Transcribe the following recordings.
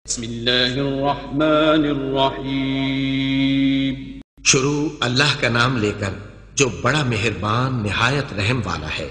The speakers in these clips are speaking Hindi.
बिस्मिल्लाहिर्रहमानिर्रहीम। शुरू अल्लाह का नाम लेकर जो बड़ा मेहरबान निहायत रहम वाला है।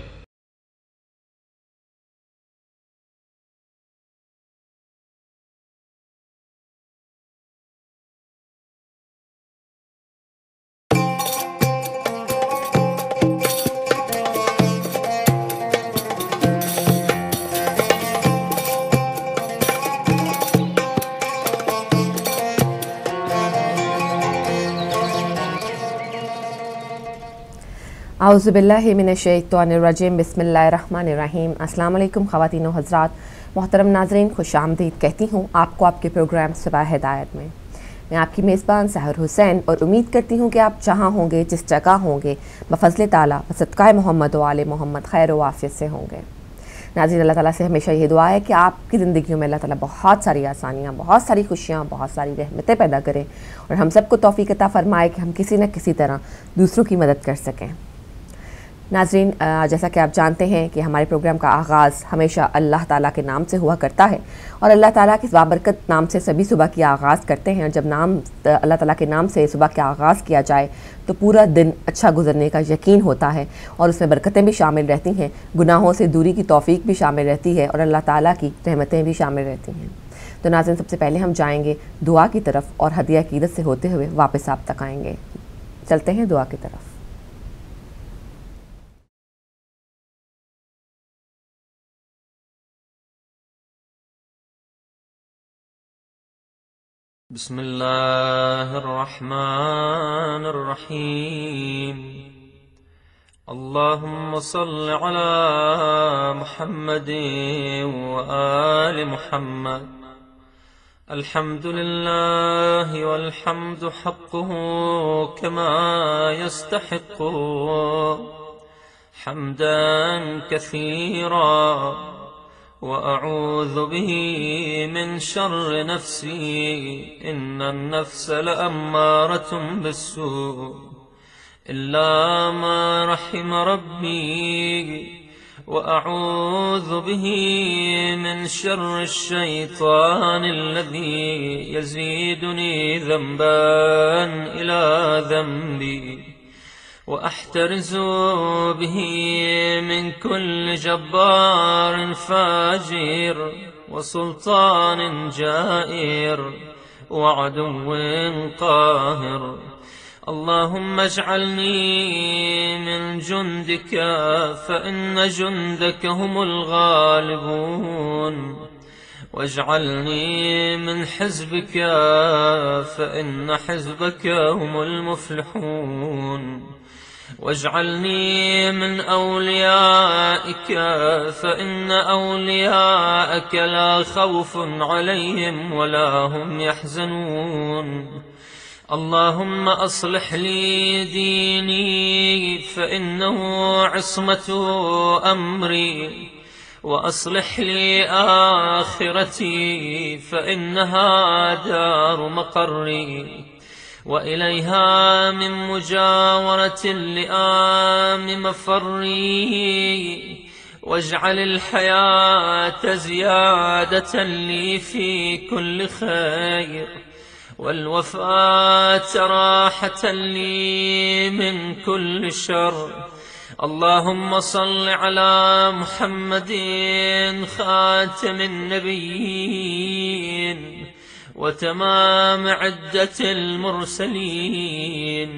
औज़ुबिल्लाहिमिनश्शैतानिर्रजीम बिस्मिल्लाहिर्रहमानिर्रहीम। अस्सलाम वालेकुम ख़वातीन व हज़रात, मोहतरम नाज़रीन, खुशामदीद कहती हूँ आपको आपके प्रोग्राम सुबह हिदायत में। मैं आपकी मेज़बान सहर हुसैन और उम्मीद करती हूँ कि आप जहाँ होंगे, जिस जगह होंगे, बफ़ज़्ल ताला व सदक़ाए मोहम्मद व आले मोहम्मद खैर व आफ़ियत से होंगे। नाज़रीन, अल्लाह ताला से हमेशा ये दुआ है कि आपकी ज़िंदगियों में अल्लाह ताला बहुत सारी आसानियाँ, बहुत सारी खुशियाँ, बहुत सारी रहमतें पैदा करें और हम सबको तौफ़ीक़ अता फ़रमाए कि हम किसी न किसी तरह दूसरों की मदद कर सकें। नाज़रीन, जैसा कि आप जानते हैं कि हमारे प्रोग्राम का आगाज़ हमेशा अल्लाह ताला के नाम से हुआ करता है और अल्लाह ताला के बाबरकत नाम से सभी सुबह की आगाज़ करते हैं। और जब अल्लाह ताला के नाम से सुबह का आगाज़ किया जाए तो पूरा दिन अच्छा गुजरने का यकीन होता है और उसमें बरकतें भी शामिल रहती हैं, गुनाहों से दूरी की तौफ़ीक भी शामिल रहती है और अल्लाह ताला की रहमतें भी शामिल रहती हैं। तो नाज़रीन, सबसे पहले हम जाएँगे दुआ की तरफ और हदिया अक़ीदत से होते हुए वापस आप तक आएँगे। चलते हैं दुआ की तरफ। बिस्मिल्लाहिर्रहमानिर्रहीम। अल्लाहुम्मा सल्लि अला मुहम्मदिन व आलि मुहम्मद। अल्हम्दुलिल्लाहि वल हम्दु हक़्क़ुहु कमा यस्तहिक़्क़ु हम्दन कसीरा वअऊज़ु बिही मिन शर्रि नफ्सी इन्नन नफ्स लअम्मारतुम बिस्सूअ इल्ला मा रहिम रब्बी वअऊज़ु बिही मिन शर्रि शैतानिल्लज़ी यज़ीदुनी ज़ंबन इला ज़ंबी वअहतरिज़ु बिही मिन कुल्लि जब्बार फाजिर वसुल्तान जाइर वअदुव्विन क़ाहिर। अल्लाहुम्मा इजअलनी मिन जुंदिक फ़इन्न जुंदक हुमुल गालिबून वाजअलनी मिन हिज़्बिक फ़इन्न हिज़्बक हुमुल मुफ़्लिहून वाजअलनी मिन औलियाइक फ़इन्न औलियाअक ला ख़ौफ़ुन अलैहिम वला हुम यहज़नून। अल्लाहुम्मा अस्लिह ली दीनी फ़इन्नहु इस्मतु अम्री वअस्लिह ली आखिरती फ़इन्नहा दारु मक़र्री वइलैहा मिन मुजावरतिल लिआम मफ़र्री वाजअलिल हयात ज़ियादतन ली फ़ी कुल्लि खैर वल्वफ़ात राहतन ली मिन कुल्लि शर। अल्लाहुम्मा सल्लि अला मुहम्मदिन ख़ातिमिन नबिय्यीन वतमाम इद्दतिल मुरसलीन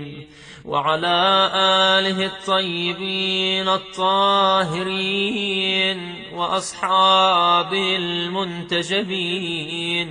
वअला आलिहि अत्तय्यिबीन अत्ताहिरीन वअस्हाबिहिल मुंतजबीन।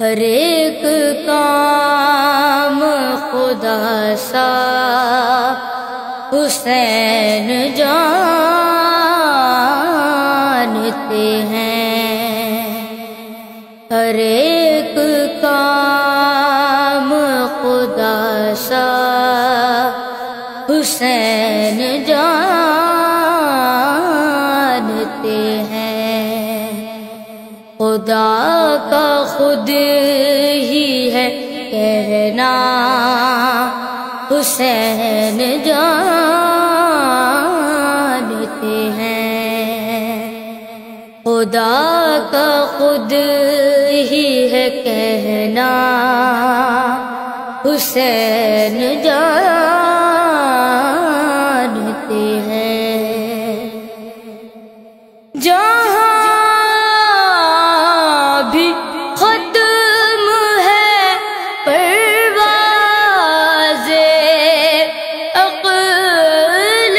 हर एक काम खुदा सा हुसैन जानते हैं, हर एक काम खुदा सा हुसैन जानते हैं। खुदा का खुद ही है कहना हुसैन जानते हैं, खुदा का खुद ही है कहना हुसैन जानते हैं। जहाँ भी खत्म है परवाज़े अक़्ल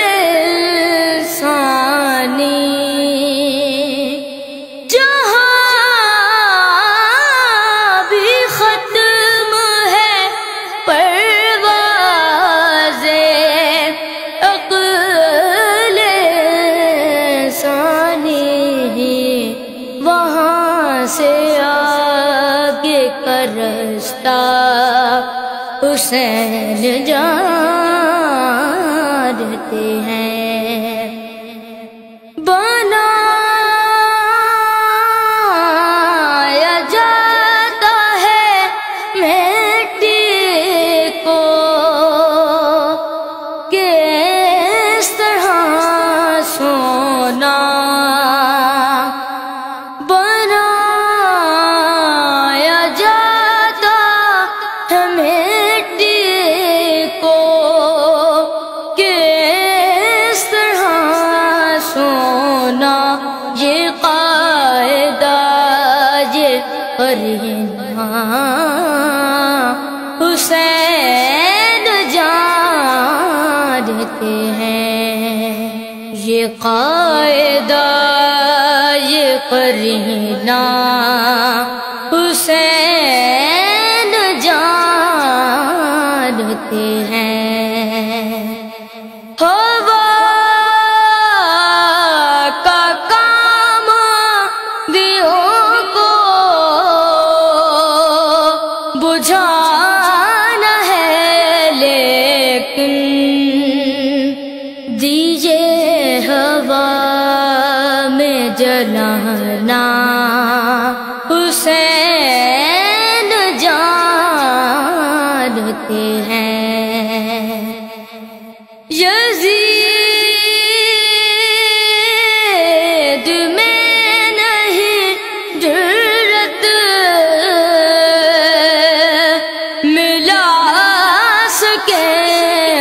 इंसानी, जहाँ भी खत्म है परवाज़े अक़्ल इंसानी, वहाँ से आगे का रास्ता हुसैन जानते हैं। बनाया जाता है मिट्टी को किस तरह सोना, बनाया जाता है मिट्टी को किस तरह सोना, ये कायदा ये करीना हुसैन जानते हैं। ये कायदा ये करीना हुसैन जानते हैं। हवा का काम दियों को बुझाना है, लेकिन दीजिए हवा में जलाना हुसैन जानते हैं। यज़ीद में नहीं जुर्रत मिला सके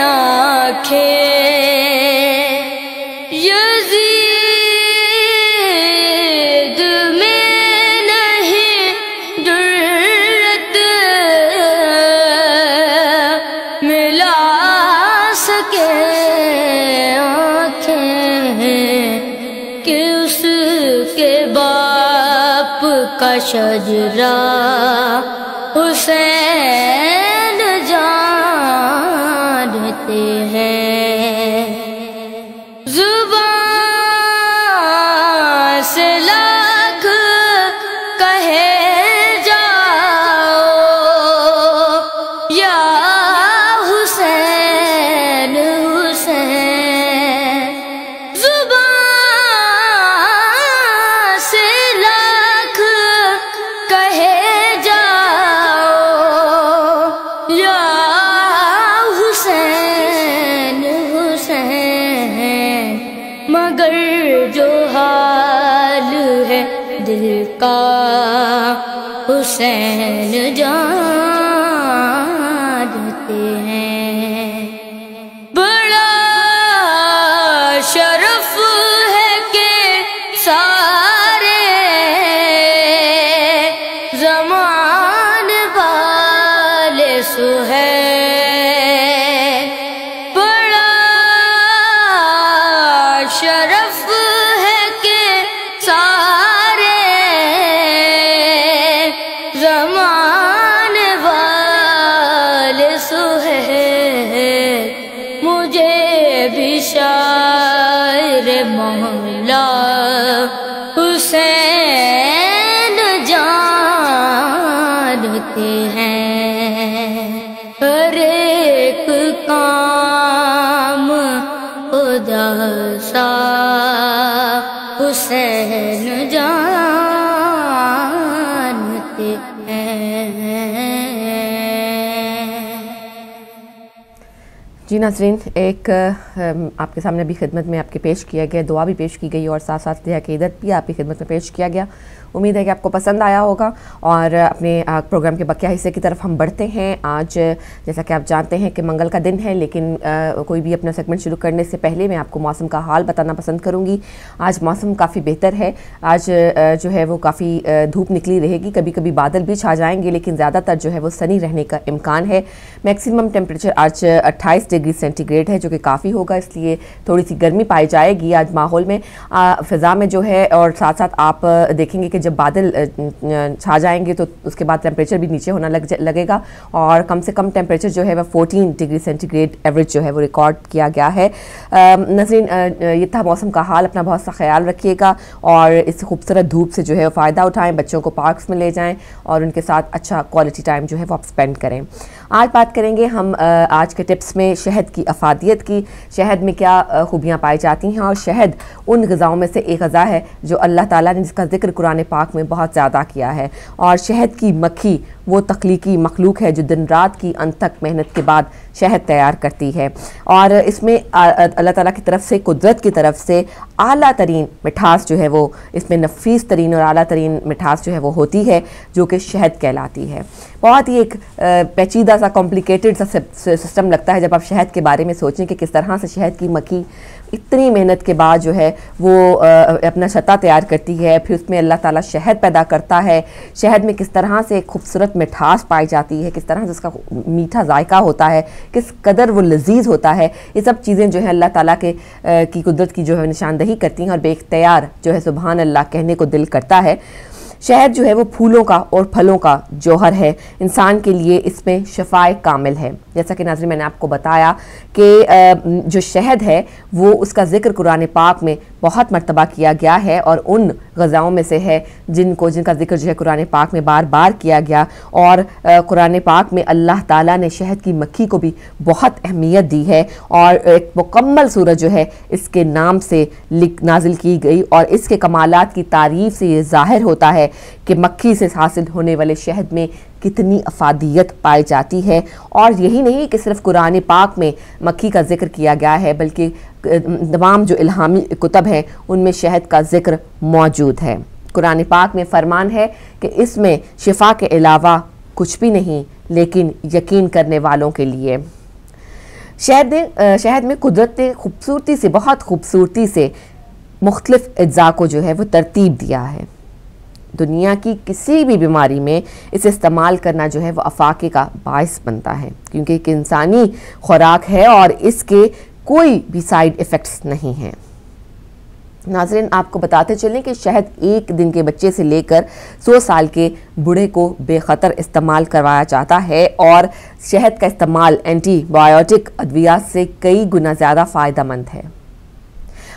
आँखें, यज़ीद में नहीं जुर्रत मिला सके आँखें, कि उसके बाप का शजरा हुसैन जानते हैं। ज़ुबान से लाख कहे जाओ या हुसैन हुसैन, ज़ुबान से लाख कहे जाओ हुसैन जानते हैं। बड़ा शरफ है कि सारे ज़मान वाले सुहैल, बड़ा शरफ है कि सारे ज़मान वाले सुहैल, मुझे भी शायर मौला हुसैन जानते हैं। हर एक काम खुदा सा हुसैन जानते हैं। जी नाज़रीन, एक आपके सामने भी खिदमत में आपके पेश किया गया, दुआ भी पेश की गई और साथ साथ अक़ीदत भी आपकी खिदमत में पेश किया गया। उम्मीद है कि आपको पसंद आया होगा और अपने प्रोग्राम के बकिया हिस्से की तरफ हम बढ़ते हैं। आज जैसा कि आप जानते हैं कि मंगल का दिन है, लेकिन कोई भी अपना सेगमेंट शुरू करने से पहले मैं आपको मौसम का हाल बताना पसंद करूंगी। आज मौसम काफ़ी बेहतर है। आज जो है वो काफ़ी धूप निकली रहेगी, कभी कभी बादल भी छा जाएंगे, लेकिन ज़्यादातर जो है वो सनी रहने का इम्कान है। मैक्सिमम टेम्परेचर आज 28 डिग्री सेंटीग्रेड है, जो कि काफ़ी होगा, इसलिए थोड़ी सी गर्मी पाई जाएगी आज माहौल में, फ़िज़ा में जो है। और साथ साथ आप देखेंगे कि जब बादल छा जाएंगे तो उसके बाद टेम्परेचर भी नीचे होना लगेगा और कम से कम टेम्परेचर जो है वह 14 डिग्री सेंटीग्रेड एवरेज जो है वो रिकॉर्ड किया गया है। नाज़रीन, ये था मौसम का हाल। अपना बहुत सा ख्याल रखिएगा और इस खूबसूरत धूप से जो है फ़ायदा उठाएं, बच्चों को पार्क्स में ले जाएं और उनके साथ अच्छा क्वालिटी टाइम जो है वो आप स्पेंड करें। आज बात करेंगे हम आज के टिप्स में शहद की अफादियत की। शहद में क्या खूबियाँ पाई जाती हैं और शहद उन ग़िज़ाओं में से एक ग़िज़ा है जो अल्लाह ताला ने जिसका जिक्र कुरान पाक में बहुत ज़्यादा किया है। और शहद की मक्खी वो तख्लीकी मखलूक है जो दिन रात की अनथक मेहनत के बाद शहद तैयार करती है और इसमें अल्लाह ताला की तरफ से, कुदरत की तरफ से आला तरीन मिठास जो है वो इसमें नफीस तरीन और आला तरीन मिठास जो है वो होती है, जो कि शहद कहलाती है। बहुत ही एक पेचीदा सा कॉम्प्लिकेटेड सा सिस्टम लगता है जब आप शहद के बारे में सोचें कि किस तरह से शहद की मक्खी इतनी मेहनत के बाद जो है वो अपना छत्ता तैयार करती है, फिर उसमें अल्लाह ताला शहद पैदा करता है। शहद में किस तरह से खूबसूरत मिठास पाई जाती है, किस तरह से उसका मीठा जायका होता है, किस कदर वो लजीज होता है, ये सब चीज़ें जो है अल्लाह ताला के की कुदरत की जो है निशानदही करती हैं और बेख्तियार जो है सुभान अल्लाह कहने को दिल करता है। शहद जो है वो फूलों का और फलों का जौहर है। इंसान के लिए इसमें शफाए कामिल है। जैसा कि नाज़रीन मैंने आपको बताया कि जो शहद है वो उसका ज़िक्र कुरान पाक में बहुत मर्तबा किया गया है और उन ग़िज़ाओं में से है जिनका ज़िक्र जो है कुरान पाक में बार बार किया गया। और कुरान पाक में अल्लाह ताला ने शहद की मक्खी को भी बहुत अहमियत दी है और एक मुकम्मल सूरत जो है इसके नाम से नाजिल की गई और इसके कमालात की तारीफ़ से ये ज़ाहिर होता है कि मक्खी से हासिल होने वाले शहद में कितनी अफादियत पाई जाती है। और यही नहीं कि सिर्फ कुरान पाक में मक्खी का जिक्र किया गया है, बल्कि तमाम जो इल्हामी कुतब हैं उनमें शहद का जिक्र मौजूद है। कुरान पाक में फरमान है कि इसमें शिफा के अलावा कुछ भी नहीं, लेकिन यकीन करने वालों के लिए। शहद में कुदरत ने खूबसूरती से, बहुत खूबसूरती से मुख्तलिफ अज्जा को जो है वो तरतीब दिया है। दुनिया की किसी भी बीमारी में इसे इस्तेमाल करना जो है वो अफाके का बायस बनता है, क्योंकि एक इंसानी खुराक है और इसके कोई भी साइड इफ़ेक्ट्स नहीं हैं। नाज़रीन, आपको बताते चलें कि शहद एक दिन के बच्चे से लेकर 100 साल के बूढ़े को बेखतर इस्तेमाल करवाया जाता है और शहद का इस्तेमाल एंटीबायोटिक अद्वियात से कई गुना ज़्यादा फ़ायदेमंद है।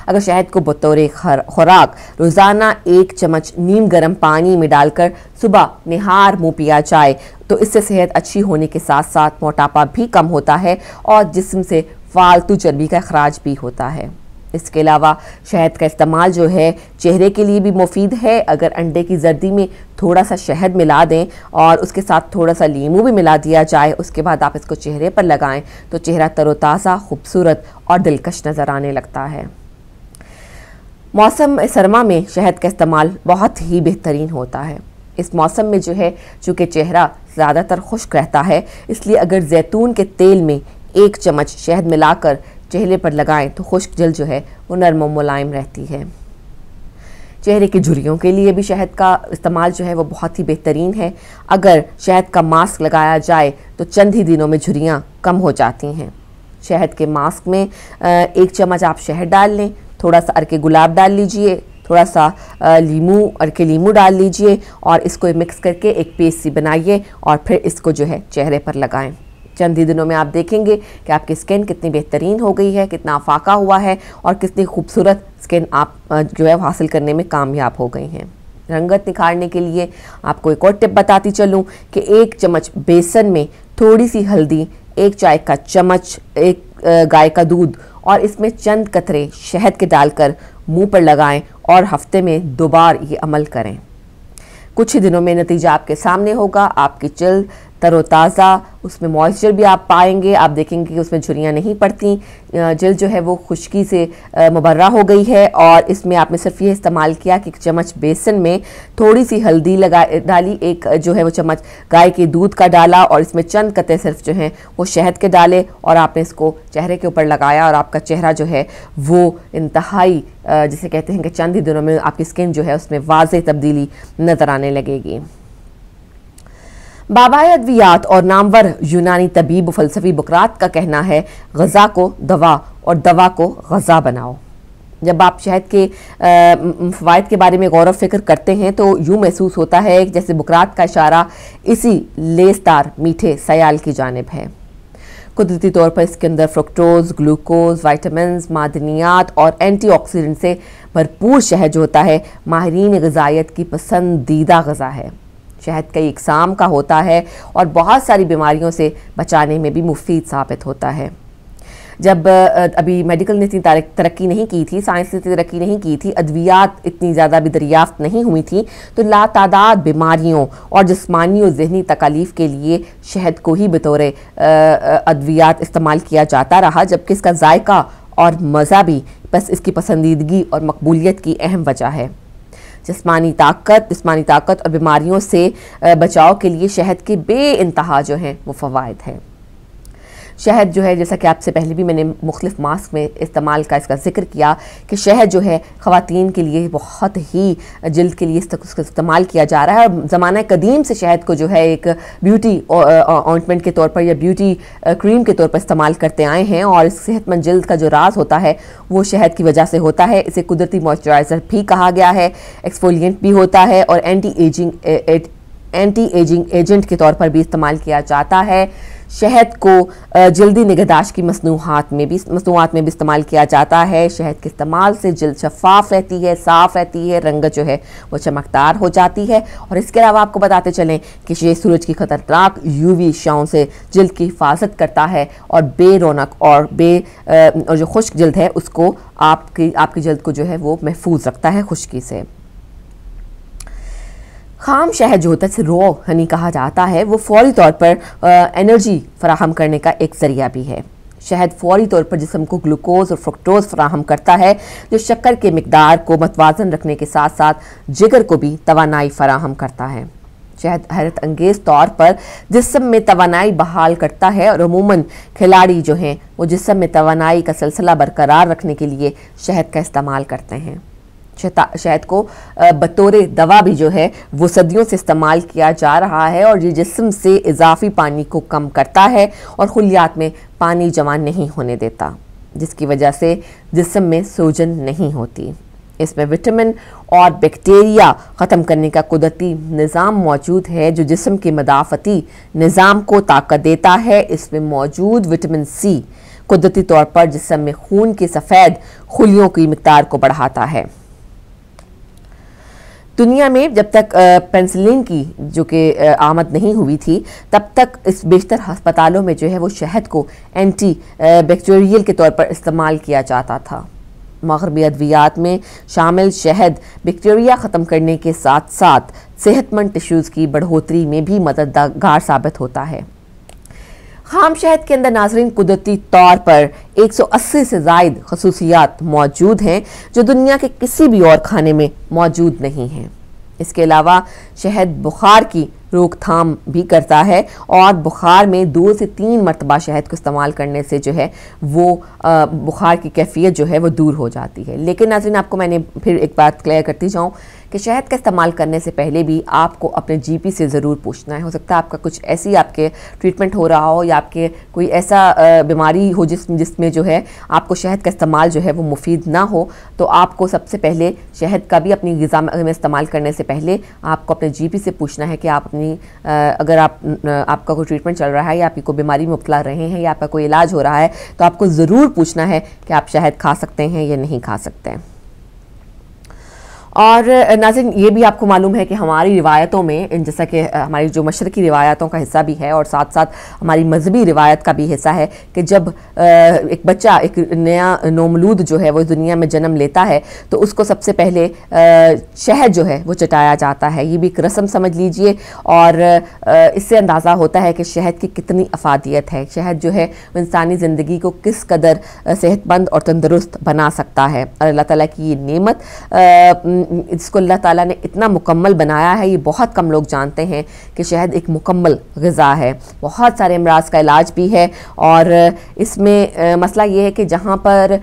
अगर शहद को बतौर खुराक रोज़ाना 1 चम्मच नीम गर्म पानी में डालकर सुबह निहार मुँह पिया जाए तो इससे सेहत अच्छी होने के साथ साथ मोटापा भी कम होता है और जिस्म से फालतू चर्बी का अखराज भी होता है। इसके अलावा शहद का इस्तेमाल जो है चेहरे के लिए भी मुफीद है। अगर अंडे की जर्दी में थोड़ा सा शहद मिला दें और उसके साथ थोड़ा सा नींबू भी मिला दिया जाए, उसके बाद आप इसको चेहरे पर लगाएं तो चेहरा तरोताज़ा, खूबसूरत और दिलकश नज़र आने लगता है। मौसम सरमा में शहद का इस्तेमाल बहुत ही बेहतरीन होता है। इस मौसम में जो है चूँकि चेहरा ज़्यादातर खुश्क रहता है, इसलिए अगर जैतून के तेल में 1 चम्मच शहद मिलाकर चेहरे पर लगाएं तो खुश्क जल्द जो है वो नरम और मुलायम रहती है। चेहरे की झुर्रियों के लिए भी शहद का इस्तेमाल जो है वो बहुत ही बेहतरीन है। अगर शहद का मास्क लगाया जाए तो चंद ही दिनों में झुर्रियाँ कम हो जाती हैं। शहद के मास्क में 1 चम्मच आप शहद डाल लें, थोड़ा सा अर्के गुलाब डाल लीजिए, थोड़ा सा अर्के लीमू डाल लीजिए और इसको मिक्स करके एक पेस्ट सी बनाइए और फिर इसको जो है चेहरे पर लगाएं। चंद ही दिनों में आप देखेंगे कि आपकी स्किन कितनी बेहतरीन हो गई है, कितना आफाका हुआ है और कितनी खूबसूरत स्किन आप जो है हासिल करने में कामयाब हो गई हैं। रंगत निखारने के लिए आपको एक और टिप बताती चलूँ कि 1 चम्मच बेसन में थोड़ी सी हल्दी, 1 चाय का चम्मच, 1 गाय का दूध और इसमें चंद कतरे शहद के डालकर मुंह पर लगाएं और हफ्ते में 2 बार ये अमल करें। कुछ ही दिनों में नतीजा आपके सामने होगा। आपकी जल्द तरोताज़ा, उसमें मॉइस्चर भी आप पाएंगे। आप देखेंगे कि उसमें झुर्रियाँ नहीं पड़ती, जल्द जो है वो खुश्की से मुबर्रा हो गई है। और इसमें आपने सिर्फ ये इस्तेमाल किया कि 1 चम्मच बेसन में थोड़ी सी हल्दी डाली, 1 जो है वो चम्मच गाय के दूध का डाला और इसमें चंद कतरे सिर्फ जो हैं वो शहद के डाले और आपने इसको चेहरे के ऊपर लगाया और आपका चेहरा जो है वो इंतहाई जिसे कहते हैं कि चंद ही दिनों में आपकी स्किन जो है उसमें वाज़ेह तब्दीली नज़र आने लगेगी। बाबाए अद्वियात और नामवर यूनानी तबीब फ़लसफ़ी बुकरात का कहना है, ग़ज़ा को दवा और दवा को ग़ज़ा बनाओ। जब आप शहद के फ़वाइद के बारे में गौर व फिक्र करते हैं तो यूँ महसूस होता है जैसे बुकरात का इशारा इसी लेसदार मीठे सयाल की जानिब है। कुदरती तौर पर इसके अंदर फ्रुक्टोज़, ग्लूकोज़, वाइटामिन्स, मादनियात और एंटीऑक्सीडेंट से भरपूर शहद जो होता है माहिरीन ग़िज़ायत की पसंदीदा ग़ज़ा है। शहद कई इक़साम का होता है और बहुत सारी बीमारियों से बचाने में भी मुफीद साबित होता है। जब अभी मेडिकल ने इतनी तरक्की नहीं की थी, साइंस ने इतनी तरक्की नहीं की थी, अद्वियात इतनी ज़्यादा भी दरियाफ्त नहीं हुई थी, तो लातादाद बीमारियों और जिस्मानी और ज़हनी तकालीफ के लिए शहद को ही बतौर अद्वियात इस्तेमाल किया जाता रहा, जबकि इसका जायका और मज़ा भी बस इसकी पसंदीदगी और मकबूलियत की अहम वजह है। जिस्मानी ताकत और बीमारियों से बचाव के लिए शहद के बेइंतहा जो हैं वो फ़वाइद हैं। शहद जो है, जैसा कि आपसे पहले भी मैंने मुख्तलिफ मास्क में इस्तेमाल का इसका जिक्र किया कि शहद जो है ख़वातीन के लिए बहुत ही जल्द के लिए इसका इस्तेमाल किया जा रहा है। और ज़माना कदीम से शहद को जो है एक ब्यूटी ऑइंटमेंट के तौर पर या ब्यूटी क्रीम के तौर पर इस्तेमाल करते आए हैं। और इस सेहतमंद जल्द का जो राज होता है वो शहद की वजह से होता है। इसे कुदरती मॉइस्चराइज़र भी कहा गया है, एक्सफोलिएंट भी होता है और एंटी एजिंग एजेंट के तौर पर भी इस्तेमाल किया जाता है। शहद को जल्दी निगहदाश्त की मसनूआत में भी इस्तेमाल किया जाता है। शहद के इस्तेमाल से जल्द शफाफ रहती है, साफ़ रहती है, रंगत जो है वो चमकदार हो जाती है। और इसके अलावा आपको बताते चलें कि ये सूरज की ख़तरनाक यूवी शाओं से जल्द की हिफाजत करता है और बेरौनक और जो खुश्क जल्द है उसको आपकी जल्द को जो है वो महफूज रखता है खुश्की से। खाम शहद जो होता है, जिसे रॉ हनी कहा जाता है, वो फौरी तौर पर एनर्जी फराहम करने का एक ज़रिया भी है। शहद फौरी तौर पर जिस्म को ग्लूकोज और फ्रुक्टोज फराहम करता है, जो शक्कर के मिकदार को मतवाजन रखने के साथ साथ जिगर को भी तवानाई फराहम करता है। शहद हैरत अंगेज़ तौर पर जिस्म में तवानाई बहाल करता है और अमूमन खिलाड़ी जो हैं वो जिस्म में तवानाई का सिलसिला बरकरार रखने के लिए शहद का इस्तेमाल करते हैं। शहद को बतौर दवा भी जो है वो सदियों से इस्तेमाल किया जा रहा है और ये जिस्म से इजाफी पानी को कम करता है और खुलियात में पानी जमा नहीं होने देता, जिसकी वजह से जिस्म में सूजन नहीं होती। इसमें विटामिन और बैक्टीरिया ख़त्म करने का कुदरती निज़ाम मौजूद है जो जिस्म के मदाफ़ती निज़ाम को ताकत देता है। इसमें मौजूद विटामिन सी कुदरती तौर पर जिस्म में खून के सफ़ेद खुलियों की मिक़दार को बढ़ाता है। दुनिया में जब तक पेनिसिलिन की जो कि आमद नहीं हुई थी, तब तक इस बेशतर हस्पतालों में जो है वो शहद को एंटी बैक्टीरियल के तौर पर इस्तेमाल किया जाता था। मग़रबी अद्वियात में शामिल शहद बैक्टीरिया ख़त्म करने के साथ साथ सेहतमंद टिश्यूज़ की बढ़ोतरी में भी मददगार साबित होता है। खाम शहद के अंदर नाज़रीन कुदरती तौर पर 180 से ज़ायद खसूसियात मौजूद हैं जो दुनिया के किसी भी और खाने में मौजूद नहीं हैं। इसके अलावा शहद बुखार की रोकथाम भी करता है और बुखार में 2 से 3 मरतबा शहद को इस्तेमाल करने से जो है वो बुखार की कैफियत जो है वो दूर हो जाती है। लेकिन नाज़रीन, आपको मैंने फिर एक बात क्लियर करती जाऊँ कि शहद का इस्तेमाल करने से पहले भी आपको अपने जीपी से ज़रूर पूछना है। हो सकता है आपका कुछ ऐसी आपके ट्रीटमेंट हो रहा हो या आपके कोई ऐसा बीमारी हो जिसमें जो है आपको शहद का इस्तेमाल जो है वो मुफीद ना हो, तो आपको सबसे पहले शहद का भी अपनी ग़िज़ा में इस्तेमाल करने से पहले आपको अपने जीपी से पूछना है कि आप अपनी अगर आपका कोई ट्रीटमेंट चल रहा है या आपकी कोई बीमारी में मुब्तला रहे हैं या आपका कोई इलाज हो रहा है, तो आपको ज़रूर पूछना है कि आप शहद खा सकते हैं या नहीं खा सकते हैं। और नाज़रीन, ये भी आपको मालूम है कि हमारी रिवायतों में, जैसा कि हमारी जो मशरक़ी रिवायतों का हिस्सा भी है और साथ साथ हमारी मजहबी रिवायत का भी हिस्सा है कि जब एक बच्चा, एक नया नौमलूद जो है वो दुनिया में जन्म लेता है तो उसको सबसे पहले शहद जो है वो चटाया जाता है। ये भी एक रस्म समझ लीजिए और इससे अंदाज़ा होता है कि शहद की कितनी अफादियत है। शहद जो है इंसानी ज़िंदगी को किस कदर सेहतमंद और तंदुरुस्त बना सकता है। और अल्लाह ताला की ये नेमत इसको अल्लाह ताला ने इतना मुकम्मल बनाया है, ये बहुत कम लोग जानते हैं कि शहद एक मुकम्मल ग़िज़ा है। बहुत सारे अमराज का इलाज भी है और इसमें मसला ये है कि जहाँ पर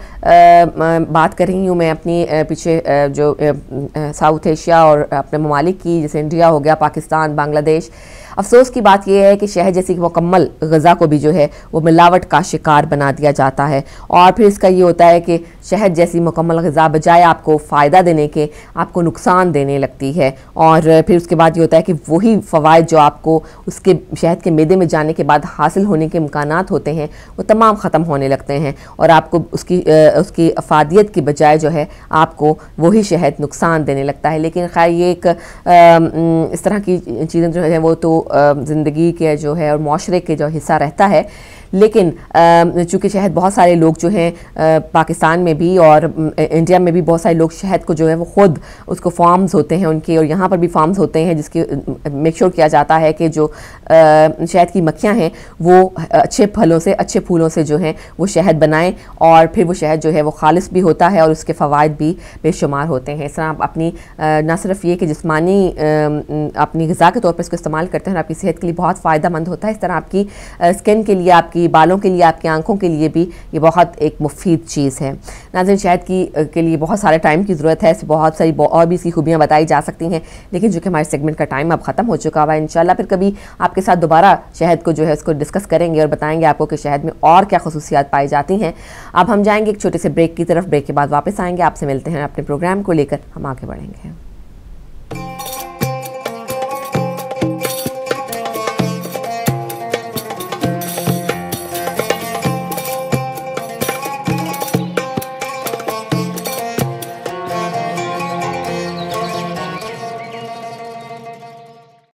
बात कर रही हूँ मैं अपनी पीछे जो साउथ एशिया और अपने ममालिक की, जैसे इंडिया हो गया, पाकिस्तान, बांग्लादेश, अफसोस की बात यह है कि शहद जैसी मुकम्मल ग़िज़ा को भी जो है वो मिलावट का शिकार बना दिया जाता है। और फिर इसका ये होता है कि शहद जैसी मुकम्मल ग़िज़ा बजाय आपको फ़ायदा देने के आपको नुकसान देने लगती है। और फिर उसके बाद ये होता है कि वही फ़वाइद जो आपको उसके शहद के मैदे में जाने के बाद हासिल होने के इम्कानात होते हैं वो तमाम ख़त्म होने लगते हैं और आपको उसकी अफादियत की बजाय जो है आपको वही शहद नुकसान देने लगता है। लेकिन खैर ये एक इस तरह की चीज़ें जो है वो तो ज़िंदगी के जो है और माशरे के जो हिस्सा रहता है। लेकिन चूँकि शहद बहुत सारे लोग जो हैं पाकिस्तान में भी और इंडिया में भी बहुत सारे लोग शहद को जो है वो ख़ुद उसको फार्म्स होते हैं उनके, और यहाँ पर भी फार्म्स होते हैं जिसके मेक श्योर किया जाता है कि जो शहद की मक्खियाँ हैं वो अच्छे फलों से, अच्छे फूलों से जो हैं वो शहद बनाएं और फिर वो शहद जो है वो खालिस भी होता है और उसके फ़वाइद भी बेशुमार होते हैं। इस तरह आप अपनी न सिर्फ ये कि जिस्मानी अपनी ग़िज़ा के तौर पर इसको इस्तेमाल करते हैं और आपकी सेहत के लिए बहुत फ़ायदा मंद होता है, इस तरह आपकी स्किन के लिए, आपकी बालों के लिए, आपकी आंखों के लिए भी ये बहुत एक मुफीद चीज़ है। नाज़रीन, शहद के लिए बहुत सारे टाइम की ज़रूरत है, बहुत सारी और भी इसकी खूबियाँ बताई जा सकती हैं, लेकिन जो कि हमारे सेगमेंट का टाइम अब ख़त्म हो चुका हुआ है। इंशाल्लाह फिर कभी आपके साथ दोबारा शहद को जो है उसको डिस्कस करेंगे और बताएंगे आपको कि शहद में और क्या खसूसियात पाई जाती हैं। अब हम जाएंगे एक छोटे से ब्रेक की तरफ। ब्रेक के बाद वापस आएंगे, आपसे मिलते हैं, अपने प्रोग्राम को लेकर हम आगे बढ़ेंगे।